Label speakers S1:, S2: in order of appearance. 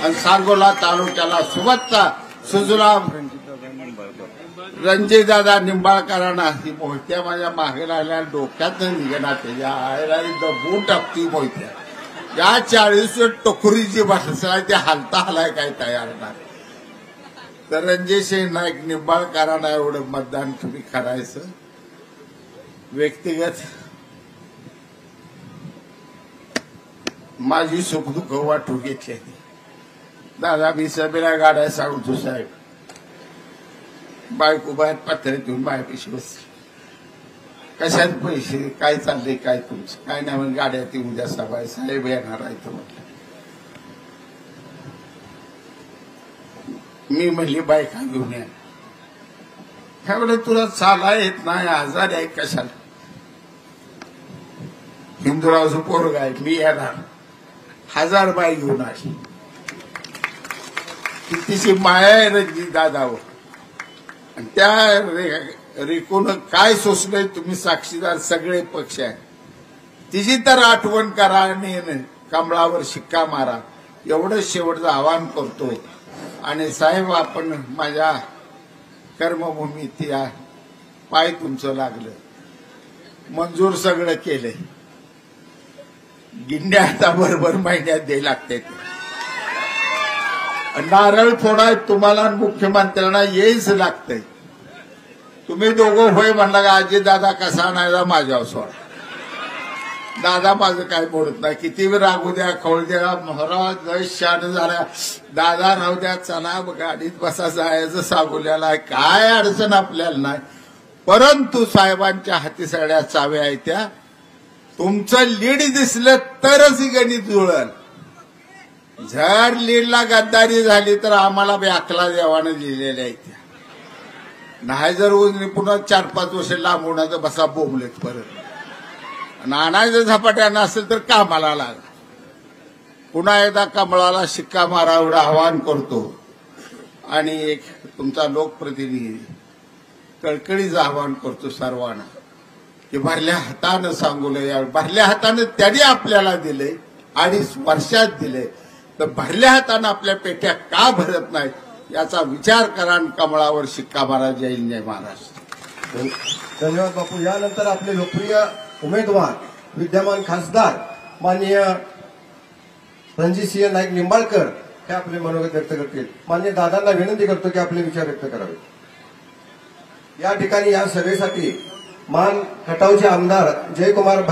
S1: आणि सांगोला तालुक्याला सुबत्ता सुजलाम रणजितदादा निंबाळकरांना ही मोहित्या माझ्या मागे लागल्या डोक्यात निघणार त्याच्या आईला दबून टाकती मोहित्या या 40 टोकरीची भाषा ते हालता हलाय काय तयार नाही तर रणजितसिंह नाईक निंबाळकरांना एवढं मतदान तुम्ही करायचं व्यक्तिगत माझी सुखदुःख वाटू घेतली दादा मी सभेला गाड्या सांगतो साहेब बायको बाहेर पत्रे घेऊन बाहेर पैसे बसते कशात पैसे काय चालले काय तुमचं काय नाही म्हणून गाड्या ती उद्या सभा साहेब येणार आहे तर म्हटलं मी म्हणली बायका घेऊन या त्यावेळेस तुला चाला येत नाही आजार आहे कशाला हिंदुरावचं पोरग आहे मी येणार 1000 बाई घेऊन आली कितीची माया आहे रणजित दादावर आणि त्या रेकून काय सोसलंय तुम्ही साक्षीदार सगळे पक्ष आहे तिची तर आठवण करा आणि कमळावर शिक्का मारा एवढं शेवटचं आवाहन करतो आणि साहेब आपण माझ्या कर्मभूमीत या पाय तुमचं लागलं मंजूर सगळं केलंय गिंड्या आता बरोबर महिन्यात द्यायला लागते नारळ फोडा तुम्हाला मुख्यमंत्र्यांना येईच लागतंय तुम्ही दोघं होय म्हणला का आजी दादा कसा आणायचा माझ्यावर सोडा दादा माझं काय बोलत नाही किती वेळ रागू द्या खवळ द्या महाराज शान झाल्या दादा राहू द्या चला गाडीत बसा जायचं सांगोल्याला काय अडचण आपल्याला नाही परंतु साहेबांच्या हाती सगळ्या चाव्या आहेत त्या तुमचं लीड दिसलं तरच ही गणित जुळल जर लीडला गद्दारी झाली तर आम्हाला व्याकला देवानं लिहिलेल्या आहेत त्या नाही जर पुन्हा 4-5 वर्ष लांबवणार बसा बोंबलेत परत नानाचं झपाट्यानं असेल तर कामाला लागा पुन्हा एकदा कमळाला शिक्का मारा एवढं आवाहन करतो आणि एक तुमचा लोकप्रतिनिधी कळकळीचं आवाहन करतो सर्वांना की भरल्या हातानं सांगूलं भरल्या हातानं त्यांनी आपल्याला दिले 2.5 वर्षात दिले तर भरल्या हातानं आपल्या पेट्या का भरत नाहीत याचा विचार करा आणि कमळावर शिक्का मारा जय हिंद जय महाराष्ट्र
S2: धन्यवाद बापू यानंतर आपले लोकप्रिय उमेदवार विद्यमान खासदार माननीय रणजितसिंह नाईक निंबाळकर हे आपले मनोगत व्यक्त करतील माननीय दादांना विनंती करतो की आपले विचार व्यक्त करावे या ठिकाणी या सभेसाठी मान खटावचे आमदार जयकुमार